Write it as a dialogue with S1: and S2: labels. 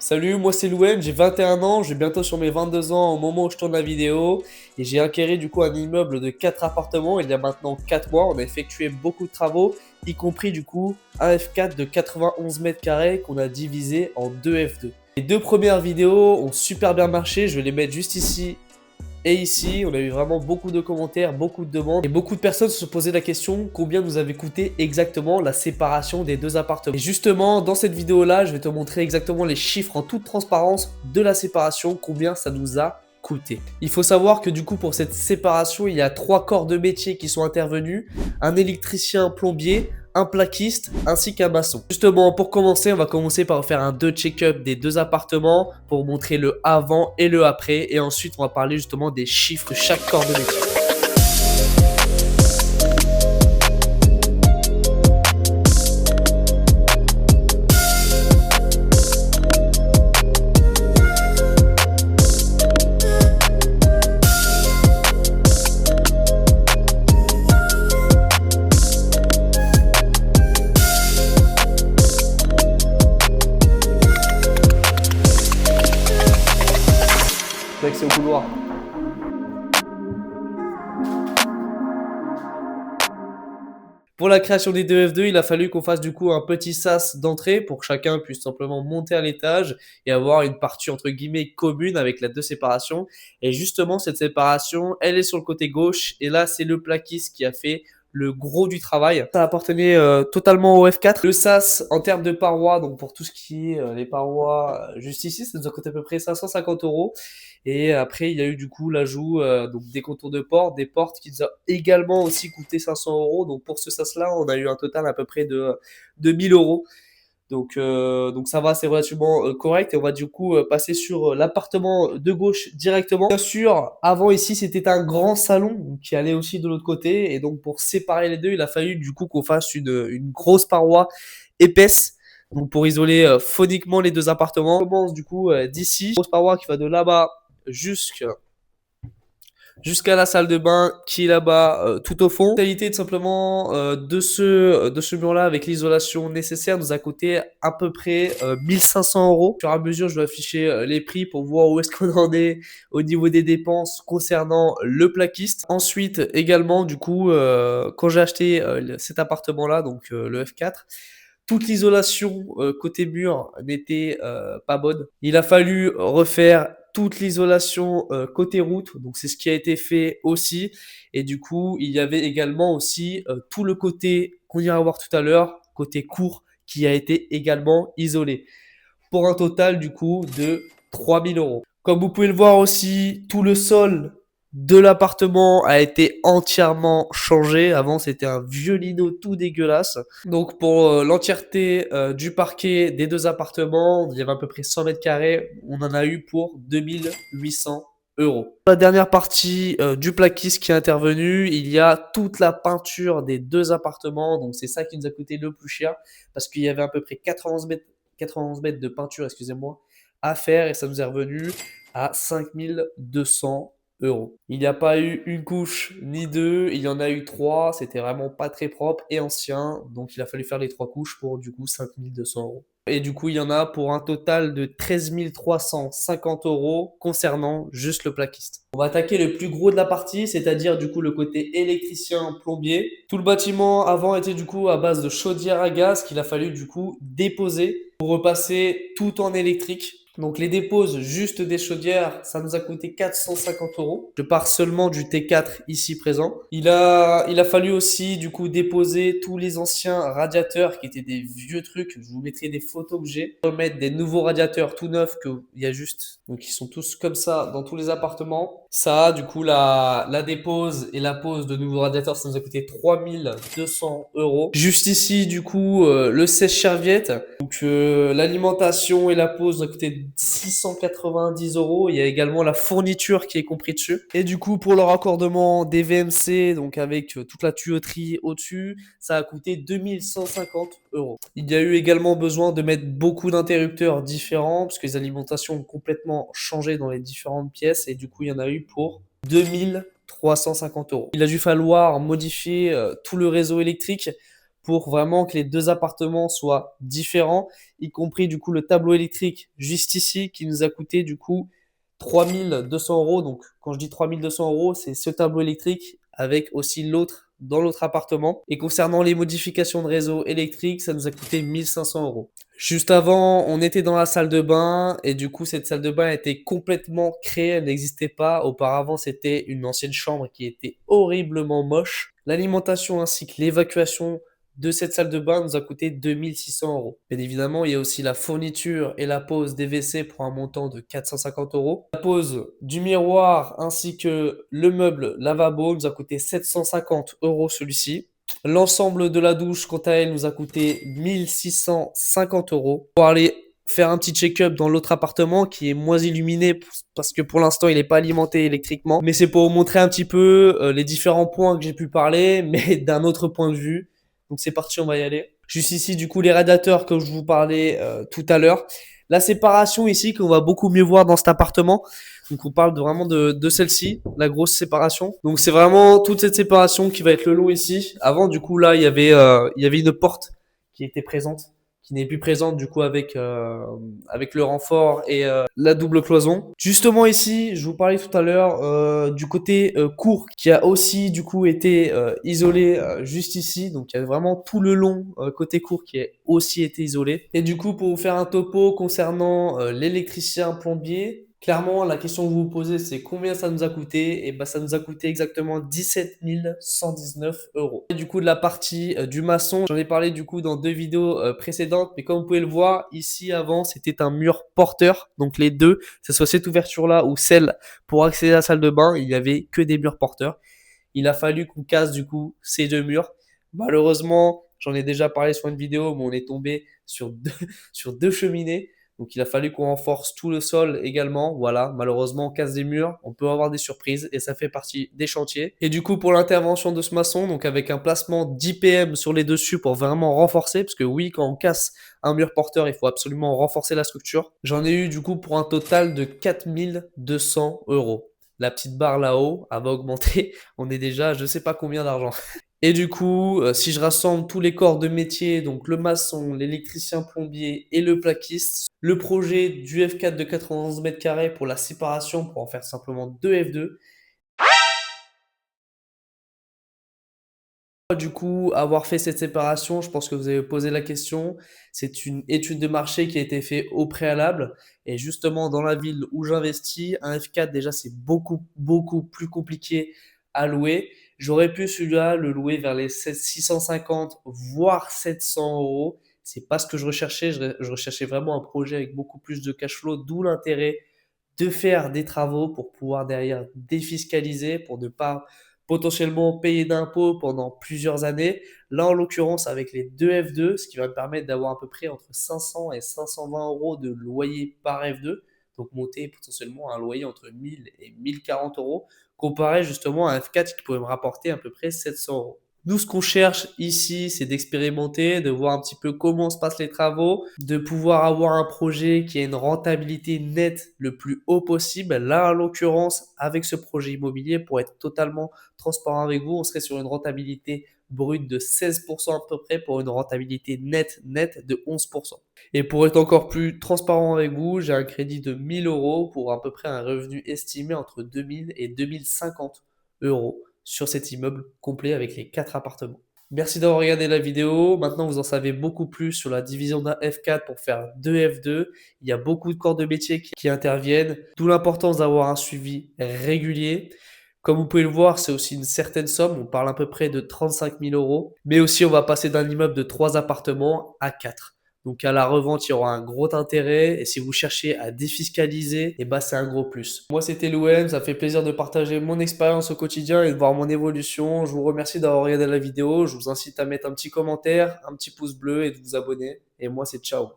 S1: Salut, moi c'est Louem, j'ai 21 ans, je vais bientôt sur mes 22 ans au moment où je tourne la vidéo et j'ai acquéré du coup un immeuble de 4 appartements il y a maintenant 4 mois. On a effectué beaucoup de travaux, y compris du coup un F4 de 91 mètres carrés qu'on a divisé en deux F2. Les deux premières vidéos ont super bien marché, je vais les mettre juste ici et ici. On a eu vraiment beaucoup de commentaires, beaucoup de demandes et beaucoup de personnes se posaient la question combien nous avait coûté exactement la séparation des deux appartements. Et justement, dans cette vidéo-là, je vais te montrer exactement les chiffres en toute transparence de la séparation, combien ça nous a coûté. Il faut savoir que du coup pour cette séparation, il y a 3 corps de métier qui sont intervenus, un électricien plombier, un plaquiste ainsi qu'un maçon. Justement, pour commencer, on va commencer par faire un check-up des deux appartements pour montrer le avant et le après. Et ensuite, on va parler justement des chiffres de chaque corps de métier. L'accès au couloir. Pour la création des deux F2, il a fallu qu'on fasse du coup un petit sas d'entrée pour que chacun puisse simplement monter à l'étage et avoir une partie entre guillemets commune avec la deux séparations. Et justement, cette séparation, elle est sur le côté gauche et là, c'est le plaquiste qui a fait le gros du travail. Ça appartenait totalement au F4. Le sas en termes de parois, donc pour tout ce qui est les parois juste ici, ça nous a coûté à peu près 550 euros. Et après, il y a eu du coup l'ajout donc des contours de porte, des portes qui nous a également aussi coûté 500 euros. Donc pour ce sas-là, on a eu un total à peu près de 1000 euros. Donc ça va, c'est relativement correct. Et on va du coup passer sur l'appartement de gauche directement. Bien sûr, avant ici, c'était un grand salon qui allait aussi de l'autre côté. Et donc pour séparer les deux, il a fallu du coup qu'on fasse une grosse paroi épaisse. Donc pour isoler phoniquement les deux appartements. On commence du coup d'ici. Grosse paroi qui va de là-bas jusqu'à la salle de bain qui est là-bas tout au fond. La qualité de simplement de ce mur-là avec l'isolation nécessaire nous a coûté à peu près 1500 euros. Au fur et à mesure, je vais afficher les prix pour voir où est-ce qu'on en est au niveau des dépenses concernant le plaquiste. Ensuite, également, du coup, quand j'ai acheté cet appartement-là, donc le F4, toute l'isolation côté mur n'était pas bonne. Il a fallu refaire toute l'isolation côté route, donc c'est ce qui a été fait aussi. Et du coup, il y avait également aussi tout le côté qu'on ira voir tout à l'heure, côté court, qui a été également isolé. Pour un total du coup de 3000 euros. Comme vous pouvez le voir aussi, tout le sol de l'appartement a été entièrement changé. Avant, c'était un vieux lino tout dégueulasse. Donc, pour l'entièreté du parquet des deux appartements, il y avait à peu près 100 mètres carrés. On en a eu pour 2800 euros. La dernière partie du plaquiste qui est intervenue, il y a toute la peinture des deux appartements. Donc, c'est ça qui nous a coûté le plus cher parce qu'il y avait à peu près 91 mètres de peinture, excusez-moi, à faire et ça nous est revenu à 5200 euros. Il n'y a pas eu une couche ni deux, il y en a eu trois. C'était vraiment pas très propre et ancien. Donc il a fallu faire les trois couches pour du coup 5200 euros. Et du coup, il y en a pour un total de 13 350 euros concernant juste le plaquiste. On va attaquer le plus gros de la partie, c'est-à-dire du coup le côté électricien plombier. Tout le bâtiment avant était du coup à base de chaudière à gaz qu'il a fallu du coup déposer pour repasser tout en électrique. Donc les déposes juste des chaudières, ça nous a coûté 450 euros. Je pars seulement du T4 ici présent. Il a fallu aussi du coup déposer tous les anciens radiateurs qui étaient des vieux trucs. Je vous mettrai des photos que j'ai. Remettre des nouveaux radiateurs tout neufs qu'il y a juste. Donc ils sont tous comme ça dans tous les appartements. Ça, du coup, la dépose et la pose de nouveaux radiateurs, ça nous a coûté 3200 euros. Juste ici, du coup, le sèche-serviette. Donc l'alimentation et la pose nous a coûté 690 euros. Il y a également la fourniture qui est compris dessus. Et du coup, pour le raccordement des VMC, donc avec toute la tuyauterie au-dessus, ça a coûté 2150 euros. Il y a eu également besoin de mettre beaucoup d'interrupteurs différents parce que les alimentations ont complètement changé dans les différentes pièces et du coup, il y en a eu pour 2350 euros. Il a dû falloir modifier tout le réseau électrique pour vraiment que les deux appartements soient différents, y compris du coup le tableau électrique juste ici qui nous a coûté du coup 3 200 euros. Donc quand je dis 3 200 euros, c'est ce tableau électrique avec aussi l'autre dans l'autre appartement. Et concernant les modifications de réseau électrique, ça nous a coûté 1 500 euros. Juste avant, on était dans la salle de bain et du coup, cette salle de bain a été complètement créée, elle n'existait pas. Auparavant, c'était une ancienne chambre qui était horriblement moche. L'alimentation ainsi que l'évacuation de cette salle de bain nous a coûté 2 600 euros. Bien évidemment, il y a aussi la fourniture et la pose des WC pour un montant de 450 euros. La pose du miroir ainsi que le meuble lavabo nous a coûté 750 euros celui-ci. L'ensemble de la douche, quant à elle, nous a coûté 1650 euros. Pour aller faire un petit check-up dans l'autre appartement qui est moins illuminé parce que pour l'instant il n'est pas alimenté électriquement. Mais c'est pour vous montrer un petit peu les différents points que j'ai pu parler, mais d'un autre point de vue. Donc c'est parti, on va y aller. Juste ici, du coup, les radiateurs que je vous parlais tout à l'heure. La séparation ici qu'on va beaucoup mieux voir dans cet appartement. Donc on parle vraiment de celle-ci, la grosse séparation. Donc c'est vraiment toute cette séparation qui va être le long ici. Avant, du coup, là, il y avait une porte qui était présente, qui n'est plus présente du coup avec le renfort et la double cloison. Justement ici, je vous parlais tout à l'heure du côté cour qui a aussi du coup été isolé juste ici. Donc il y a vraiment tout le long côté cour qui a aussi été isolé. Et du coup, pour vous faire un topo concernant l'électricien plombier, clairement, la question que vous vous posez, c'est combien ça nous a coûté? Et ben, ça nous a coûté exactement 17 119 euros. Et du coup, de la partie du maçon, j'en ai parlé du coup dans deux vidéos précédentes, mais comme vous pouvez le voir, ici avant, c'était un mur porteur. Donc les deux, que ce soit cette ouverture-là ou celle pour accéder à la salle de bain, il n'y avait que des murs porteurs. Il a fallu qu'on casse du coup ces deux murs. Malheureusement, j'en ai déjà parlé sur une vidéo, mais on est tombé sur sur deux cheminées. Donc il a fallu qu'on renforce tout le sol également. Voilà, malheureusement on casse des murs, on peut avoir des surprises et ça fait partie des chantiers. Et du coup pour l'intervention de ce maçon, donc avec un placement d'IPM sur les dessus pour vraiment renforcer, parce que oui, quand on casse un mur porteur, il faut absolument renforcer la structure. J'en ai eu du coup pour un total de 4200 euros. La petite barre là-haut, elle va augmenter. On est déjà à je sais pas combien d'argent. Et du coup, si je rassemble tous les corps de métier, donc le maçon, l'électricien plombier et le plaquiste, le projet du F4 de 91 mètres carrés pour la séparation, pour en faire simplement deux F2. Du coup, avoir fait cette séparation, je pense que vous avez posé la question. C'est une étude de marché qui a été faite au préalable. Et justement, dans la ville où j'investis, un F4, déjà, c'est beaucoup plus compliqué à louer. J'aurais pu celui-là le louer vers les 650, voire 700 euros. C'est pas ce que je recherchais. Je recherchais vraiment un projet avec beaucoup plus de cash flow, d'où l'intérêt de faire des travaux pour pouvoir derrière défiscaliser, pour ne pas potentiellement payer d'impôts pendant plusieurs années. Là, en l'occurrence, avec les deux F2, ce qui va me permettre d'avoir à peu près entre 500 et 520 euros de loyer par F2, donc monter potentiellement un loyer entre 1000 et 1040 euros, comparé justement à un F4 qui pourrait me rapporter à peu près 700 euros. Nous, ce qu'on cherche ici, c'est d'expérimenter, de voir un petit peu comment se passent les travaux, de pouvoir avoir un projet qui a une rentabilité nette le plus haut possible. Là, en l'occurrence, avec ce projet immobilier, pour être totalement transparent avec vous, on serait sur une rentabilité brute de 16% à peu près pour une rentabilité nette de 11%. Et pour être encore plus transparent avec vous, j'ai un crédit de 1000 euros pour à peu près un revenu estimé entre 2000 et 2050 euros sur cet immeuble complet avec les 4 appartements. Merci d'avoir regardé la vidéo. Maintenant, vous en savez beaucoup plus sur la division d'un F4 pour faire deux F2. Il y a beaucoup de corps de métier qui interviennent, d'où l'importance d'avoir un suivi régulier. Comme vous pouvez le voir, c'est aussi une certaine somme. On parle à peu près de 35 000 euros. Mais aussi, on va passer d'un immeuble de 3 appartements à 4. Donc à la revente, il y aura un gros intérêt. Et si vous cherchez à défiscaliser, et bah, c'est un gros plus. Moi, c'était Louem. Ça fait plaisir de partager mon expérience au quotidien et de voir mon évolution. Je vous remercie d'avoir regardé la vidéo. Je vous incite à mettre un petit commentaire, un petit pouce bleu et de vous abonner. Et moi, c'est ciao.